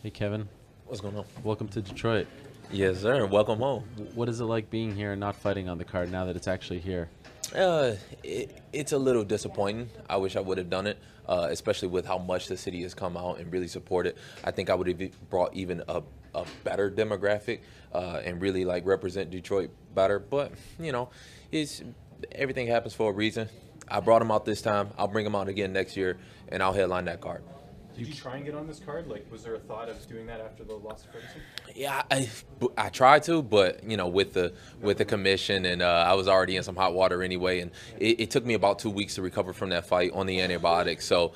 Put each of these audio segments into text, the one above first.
Hey, Kevin. What's going on? Welcome to Detroit. Yes, sir. Welcome home. What is it like being here and not fighting on the card now that it's actually here? It's a little disappointing. I wish I would have done it, especially with how much the city has come out and really supported. I think I would have brought even a better demographic and really like represent Detroit better. But it's everything happens for a reason. I brought him out this time. I'll bring him out again next year, and I'll headline that card. Did you try and get on this card? Like, was there a thought of doing that after the loss of Ferguson? Yeah, I tried to, but with the commission, and I was already in some hot water anyway, and it took me about 2 weeks to recover from that fight on the antibiotics, so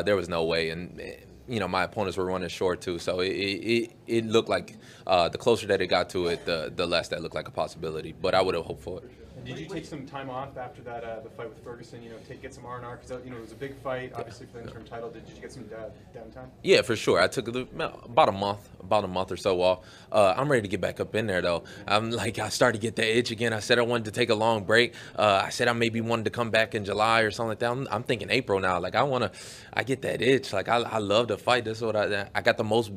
there was no way, and my opponents were running short too, so it looked like the closer that it got to it, the less that looked like a possibility, but I would have hoped for it. Did you take some time off after that the fight with Ferguson? Get some R&R because it was a big fight, obviously for the interim title. Did you get some downtime? Yeah, for sure. I took about a month or so off. I'm ready to get back up in there though. I started to get that itch again. I said I wanted to take a long break. I said I maybe wanted to come back in July or something like that. I'm thinking April now. I get that itch. I love to fight. That's what I got the most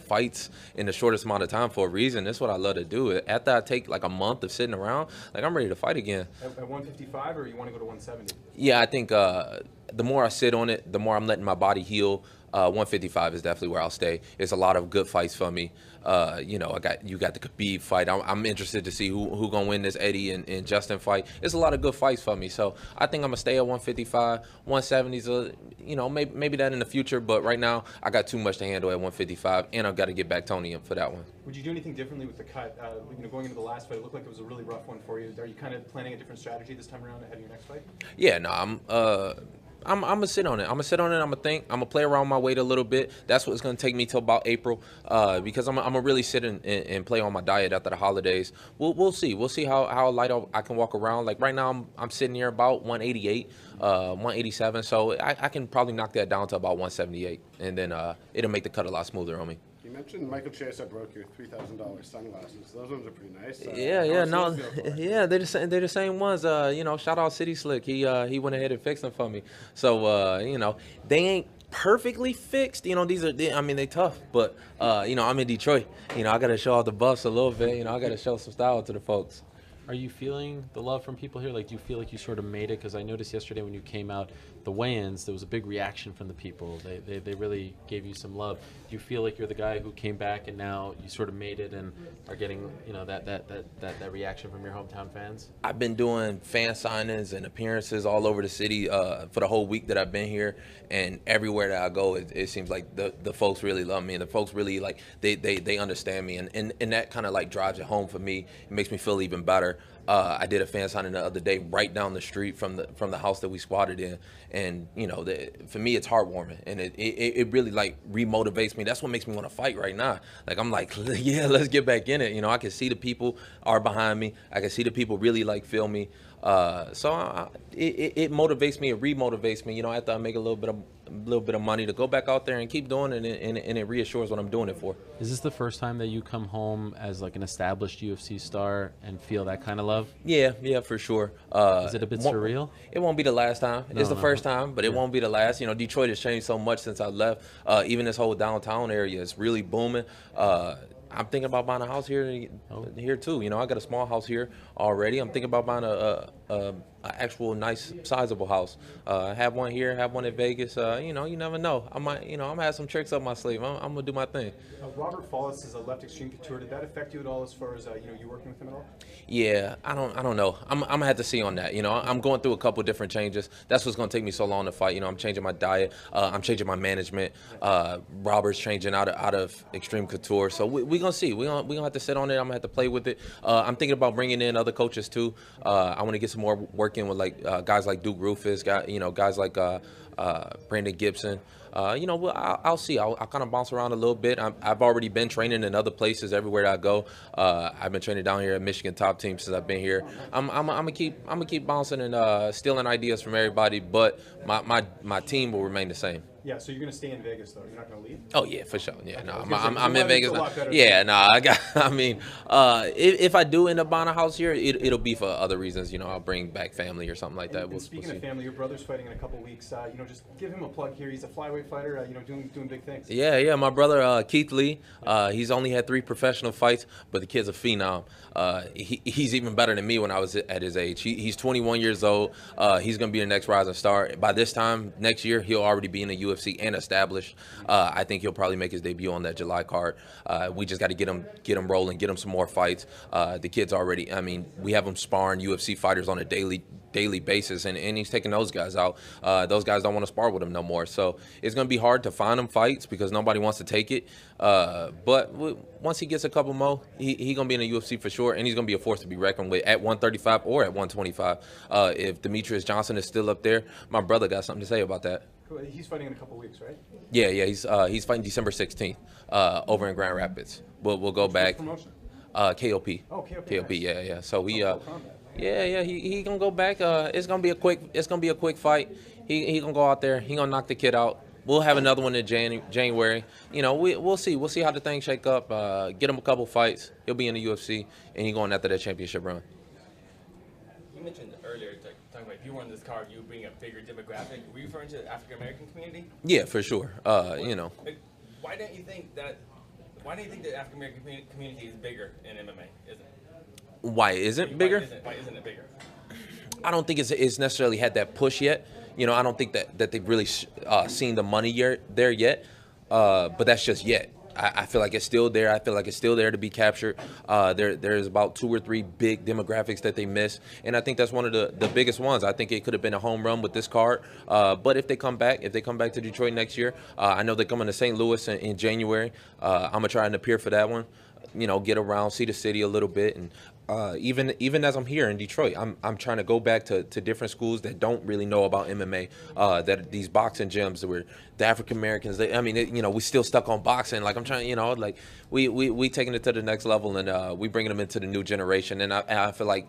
fights in the shortest amount of time for a reason. That's what I love to do. After I take like a month of sitting around, I'm ready to fight again. At 155, or you want to go to 170? Yeah, I think the more I sit on it, the more I'm letting my body heal. 155 is definitely where I'll stay. It's a lot of good fights for me. You got the Khabib fight. I'm interested to see who gonna win this Eddie and Justin fight. It's a lot of good fights for me. So I think I'm gonna stay at 155. 170's maybe that in the future, but right now I got too much to handle at 155, and I've got to get back Tony for that one. Would you do anything differently with the cut? Going into the last fight, it looked like it was a really rough one for you. Are you kind of planning a different strategy this time around ahead of your next fight? Yeah, no, I'm gonna sit on it. I'm gonna sit on it. I'm gonna think. I'm gonna play around my weight a little bit. That's what's gonna take me till about April, because I'm gonna really sit and play on my diet after the holidays. We'll see. We'll see how light I can walk around. Like right now, I'm sitting here about 188, 187. So I can probably knock that down to about 178, and then it'll make the cut a lot smoother on me. You mentioned Michael Chase. I broke your $3,000 sunglasses. Those ones are pretty nice. Yeah, they're the same ones. Shout out City Slick. He went ahead and fixed them for me. So they ain't perfectly fixed. They tough, but I'm in Detroit. I gotta show off the buffs a little bit. I gotta show some style to the folks. Are you feeling the love from people here? Like, do you feel like you sort of made it? Because I noticed yesterday when you came out, the weigh-ins, there was a big reaction from the people. They really gave you some love. Do you feel like you're the guy who came back and now you sort of made it and are getting that reaction from your hometown fans? I've been doing fan signings and appearances all over the city for the whole week that I've been here, and everywhere that I go, it seems like the folks really love me, and the folks really they understand me, and that kind of drives it home for me. It makes me feel even better. I did a fan signing the other day right down the street from the house that we squatted in, and for me it's heartwarming, and it really remotivates me. That's what makes me want to fight right now. I'm yeah, let's get back in it. I can see the people are behind me. I can see the people really feel me. So it motivates me. It remotivates me. After I make a little bit of money to go back out there and keep doing it, and it reassures what I'm doing it for. Is this the first time that you come home as an established UFC star and feel that kind of love? Yeah, for sure. Is it a bit surreal? It won't be the last time. It's the first time, but it won't be the last. Detroit has changed so much since I left. Even this whole downtown area is really booming. I'm thinking about buying a house here too. I got a small house here already. I'm thinking about buying a actual nice sizable house. Have one here, have one in Vegas. You never know. I might, I'm gonna have some tricks up my sleeve. I'm gonna do my thing. Robert Follis is a left extreme couture. Did that affect you at all as far as you working with him at all? Yeah, I don't know. I'm gonna have to see on that. I'm going through a couple different changes. That's what's gonna take me so long to fight. I'm changing my diet. I'm changing my management. Robert's changing out of extreme couture. So we gonna see. We gonna have to sit on it. I'm gonna have to play with it. I'm thinking about bringing in other coaches too. I want to get some more work in with guys like Duke Rufus, guys like Brandon Gibson. I'll see. I'll kind of bounce around a little bit. I've already been training in other places everywhere that I go. I've been training down here at Michigan Top Team since I've been here. I'm gonna keep bouncing and stealing ideas from everybody, but my team will remain the same. Yeah, so you're going to stay in Vegas, though. You're not going to leave? Oh yeah, for sure. Yeah, Okay, no, I was I'm, gonna say, I'm, 'cause I'm the in weather's Vegas. a lot better Yeah, there. no, I got. I mean, if I do end up buying a house here, it'll be for other reasons. You know, I'll bring back family or something like that. And speaking of family, your brother's fighting in a couple weeks. You know, just give him a plug here. He's a flyweight fighter. You know, doing big things. Yeah, my brother Keith Lee. He's only had 3 professional fights, but the kid's a phenom. He's even better than me when I was at his age. He's 21 years old. He's gonna be the next rising star. By this time next year, he'll already be in the UFC and established. I think he'll probably make his debut on that July card. We just got to get him rolling, get him some more fights. The kid's already. I mean, we have him sparring UFC fighters on a daily basis, and he's taking those guys out. Those guys don't want to spar with him no more. So it's going to be hard to find him fights because nobody wants to take it. But once he gets a couple more, he's going to be in the UFC for sure, and he's going to be a force to be reckoned with at 135 or at 125. If Demetrius Johnson is still up there, my brother got something to say about that. He's fighting in a couple weeks, right? Yeah, he's fighting December 16th over in Grand Rapids. We'll go back. Promotion. KOP. Oh, KOP. KOP, Nice. yeah. So we Combat. yeah, he gonna go back. It's gonna be a quick fight. He gonna go out there. He gonna knock the kid out. We'll have another one in January. You know, we'll see. We'll see how the things shake up. Get him a couple fights. He'll be in the UFC, and he going after that championship run. You mentioned earlier, talking about if you were on this card, you would bring a bigger demographic. Were you referring to the African American community? Yeah, for sure. You know. Why don't you think that? Why do you think the African American community is bigger in MMA? Isn't it? Why isn't bigger? Why isn't it bigger? I don't think it's necessarily had that push yet. You know, I don't think that they've really seen the money there yet. But that's just yet. I feel like it's still there. I feel like it's still there to be captured. There's about 2 or 3 big demographics that they miss, and I think that's one of the biggest ones. I think it could have been a home run with this card. But if they come back to Detroit next year, I know they're coming to St. Louis in January. I'm gonna try and appear for that one. You know, get around, see the city a little bit, and even as I'm here in Detroit, I'm trying to go back to different schools that don't really know about MMA. That these boxing gyms where the African Americans, you know, we still stuck on boxing. Like I'm trying, you know, like we taking it to the next level, and we bringing them into the new generation. And I feel like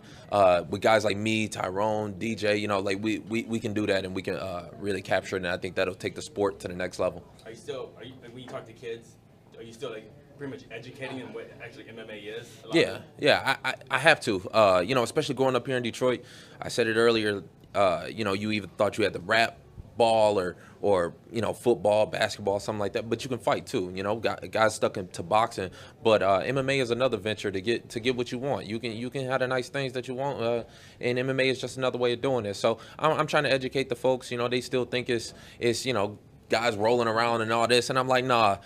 with guys like me, Tyrone, DJ, you know, like we can do that, and we can really capture it. And I think that'll take the sport to the next level. Are you when you talk to kids, are you still like pretty much educating them what actually MMA is? Yeah, I have to. You know, especially growing up here in Detroit. I said it earlier. You know, you even thought you had the rap ball or you know, football, basketball, something like that. But you can fight too. You know, guys stuck into boxing. But MMA is another venture to get what you want. You can have the nice things that you want. And MMA is just another way of doing it. So I'm trying to educate the folks. You know, they still think it's you know, guys rolling around and all this, and I'm like, nah.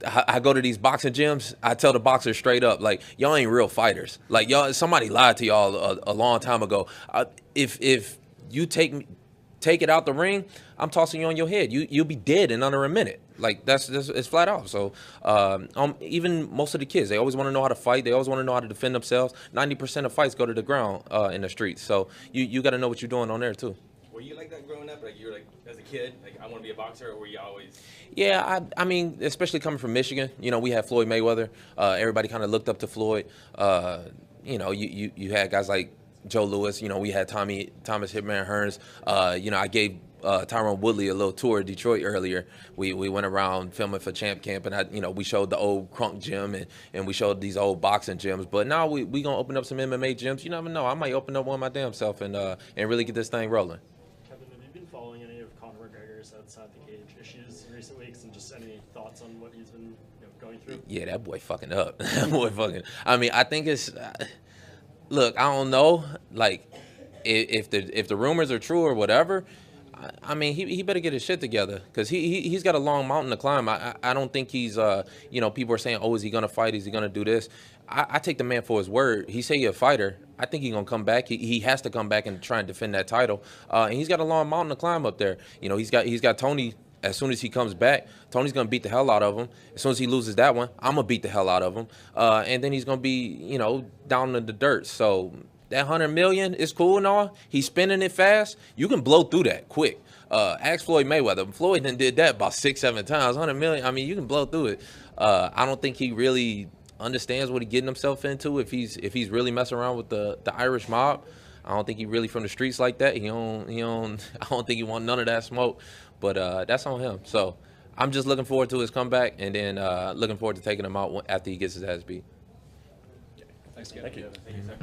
I go to these boxing gyms. I tell the boxers straight up, like, y'all ain't real fighters. Like, y'all, somebody lied to y'all a long time ago. If you take it out the ring, I'm tossing you on your head. You'll be dead in under a minute. Like that's it's flat out. So even most of the kids, they always want to know how to fight. They always want to know how to defend themselves. 90% of fights go to the ground in the streets. So you got to know what you're doing on there too. Were you like that growing up? Like you were like as a kid, like I want to be a boxer, or were you always? Yeah, I mean, especially coming from Michigan, you know, we had Floyd Mayweather. Everybody kind of looked up to Floyd. You know, you had guys like Joe Louis. You know, we had Thomas Hitman Hearns. You know, I gave Tyrone Woodley a little tour of Detroit earlier. We went around filming for Champ Camp, and we showed the old Crunk gym and we showed these old boxing gyms. But now we gonna open up some MMA gyms. You never know. I might open up one my damn self and really get this thing rolling. Kevin, have you been following any of Conor McGregor's outside the cage issues in recent weeks, and just any thoughts on what he's been going through? Yeah, that boy fucking up. That boy fucking. I mean, I think it's. Look, I don't know. Like, if the rumors are true or whatever, I mean, he better get his shit together because he's got a long mountain to climb. I don't think he's you know, people are saying, oh, is he gonna fight? Is he gonna do this? I take the man for his word. He say he's a fighter. I think he's gonna come back. He has to come back and try and defend that title. And he's got a long mountain to climb up there. You know, he's got Tony. As soon as he comes back, Tony's going to beat the hell out of him. As soon as he loses that one, I'm going to beat the hell out of him. And then he's going to be, you know, down in the dirt. So that $100 million is cool and all. He's spending it fast. You can blow through that quick. Ask Floyd Mayweather. Floyd done did that about 6-7 times. $100 million, I mean, you can blow through it. I don't think he really understands what he's getting himself into if he's really messing around with the Irish mob. I don't think he really from the streets like that. I don't think he want none of that smoke. But that's on him. So I'm just looking forward to his comeback, and then looking forward to taking him out after he gets his ass beat. Thanks again. Thank you. Thank you, sir.